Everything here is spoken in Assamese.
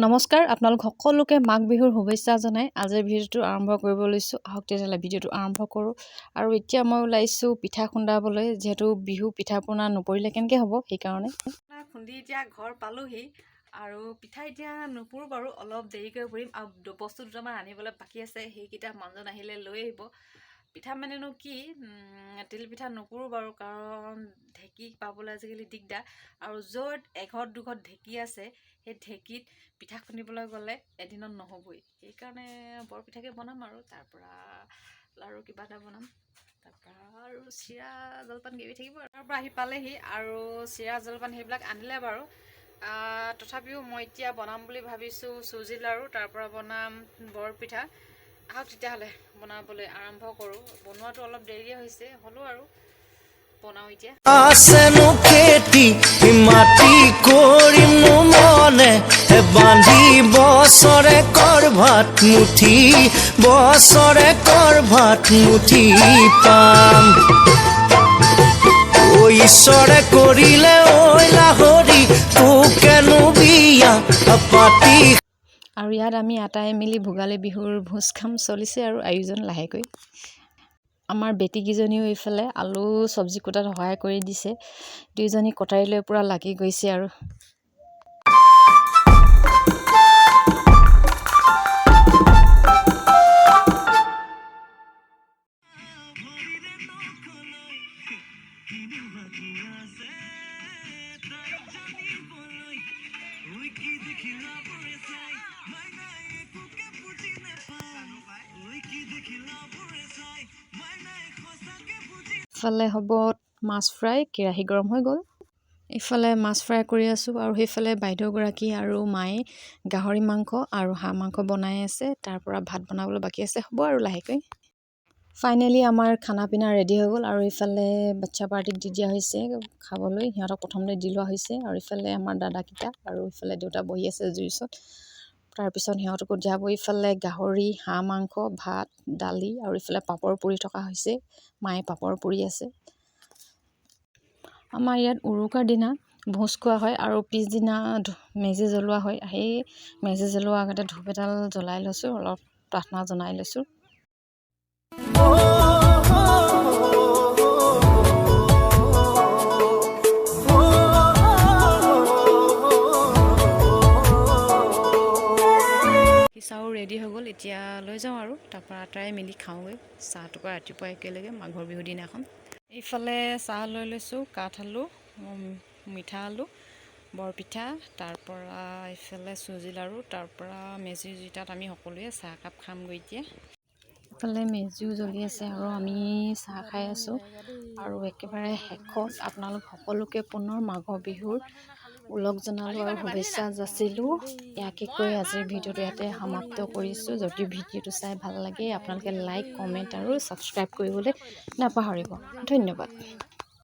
নমস্কাৰ আপোনালোক সকলোকে মাঘ বিহুৰ শুভেচ্ছা জনাই আজিৰ ভিডিঅ'টো আৰম্ভ কৰিব লৈছোঁ। আহক তেতিয়াহ'লে ভিডিঅ'টো আৰম্ভ কৰোঁ। আৰু এতিয়া মই ওলাইছোঁ পিঠা খুন্দাবলৈ, যিহেতু বিহু পিঠা পনা নপৰিলে কেনেকৈ হ'ব, সেইকাৰণে খুন্দি এতিয়া ঘৰ পালোহি। আৰু পিঠা এতিয়া নুপুৰো বাৰু, অলপ দেৰিকৈ পুৰিম। আৰু বস্তু দুটামান আনিবলৈ বাকী আছে, সেইকেইটা মানুহজন আহিলে লৈ আহিব। পিঠা মানেনো কি, তিল পিঠা নুপুৰো বাৰু, কাৰণ ঢেঁকী পাবলৈ আজিকালি দিগদাৰ। আৰু য'ত এঘৰত দুঘৰত ঢেঁকী আছে, সেই ঢেঁকীত পিঠা খুন্দিবলৈ গ'লে এদিনত নহ'বই। সেইকাৰণে বৰপিঠাকে বনাম আৰু তাৰপৰা লাৰু কিবা এটা বনাম, তাৰপৰা আৰু চিৰা জলপান গেৰি থাকিব। তাৰপৰা আহি পালেহি আৰু চিৰা জলপান সেইবিলাক আনিলে বাৰু। তথাপিও মই এতিয়া বনাম বুলি ভাবিছোঁ চুজি লাৰু, তাৰপৰা বনাম বৰপিঠা। আহক তেতিয়াহ'লে বনাবলৈ আৰম্ভ কৰোঁ। বনোৱাটো অলপ দেৰিয়ে হৈছে, হ'লেও আৰু বনাওঁ এতিয়া। আছেনো খেতি মাটি কৰিম মনে বান্ধি বছৰেকৰ ভাত মুঠি, বছৰেকৰ ভাত মুঠি পাম। ঐ ঈশ্বৰে কৰিলে ঐ লাহৰি তোকেনো বিয়া পাতি। আৰু ইয়াত আমি আটাই মিলি ভোগালী বিহুৰ ভোজ খাম, চলিছে আৰু আয়োজন লাহেকৈ। আমাৰ বেটীকেইজনীও এইফালে আলু চব্জি কোটাত সহায় কৰি দিছে। দুইজনী কটাৰী লৈ পূৰা লাগি গৈছে আৰু। ইফালে হ'ব মাছ ফ্ৰাই, কেৰাহী গৰম হৈ গ'ল। ইফালে মাছ ফ্ৰাই কৰি আছোঁ আৰু সেইফালে বাইদেউগৰাকী আৰু মায়ে গাহৰি মাংস আৰু হাঁহ মাংস বনাই আছে। তাৰপৰা ভাত বনাবলৈ বাকী আছে, হ'ব আৰু লাহেকৈ। ফাইনেলি আমাৰ খানা পিনা ৰেডি হৈ গ'ল। আৰু ইফালে বাচ্ছা পাৰ্টিক দি দিয়া হৈছে খাবলৈ, সিহঁতক প্ৰথমতে দি লোৱা হৈছে। আৰু ইফালে আমাৰ দাদাকেইটা আৰু ইফালে দেউতা বহি আছে জুইৰ ওচৰত। তাৰপিছত সিহঁতকো দিয়াব। ইফালে গাহৰি, হাঁহ মাংস, ভাত, দালি আৰু ইফালে পাপৰ পুৰি থকা হৈছে। মায়ে পাপৰ পুৰি আছে। আমাৰ ইয়াত উৰুকাৰ দিনা ভোজ খোৱা হয় আৰু পিছদিনা মেজি জ্বলোৱা হয়। সেই মেজি জ্বলোৱাৰ আগতে ধূপ এডাল জ্বলাই লৈছোঁ, অলপ প্ৰাৰ্থনা জনাই লৈছোঁ। চাহো ৰেডি হৈ গ'ল, এতিয়া লৈ যাওঁ আৰু তাৰপৰা আটাই মিলি খাওঁগৈ চাহটোপা ৰাতিপুৱা একেলগে মাঘৰ বিহুৰ দিনাখন। এইফালে চাহ লৈ লৈছোঁ, কাঠ আলু, মিঠা আলু, বৰপিঠা, তাৰপৰা এইফালে চুজি লাৰু, তাৰপৰা মেজিৰ জুইতাত আমি সকলোৱে চাহকাপ খামগৈ এতিয়া। ইফালে মেজিও জ্বলি আছে আৰু আমি চাহ খাই আছোঁ। আৰু একেবাৰে শেষত আপোনালোক সকলোকে পুনৰ মাঘৰ বিহুৰ ওলগ জনালোঁ আৰু শুভেচ্ছা যাচিলোঁ। ইয়াকে কৈ আজিৰ ভিডিঅ'টো ইয়াতে সমাপ্ত কৰিছোঁ। যদি ভিডিঅ'টো চাই ভাল লাগে আপোনালোকে লাইক, কমেণ্ট আৰু ছাবস্ক্ৰাইব কৰিবলৈ নাপাহৰিব। ধন্যবাদ।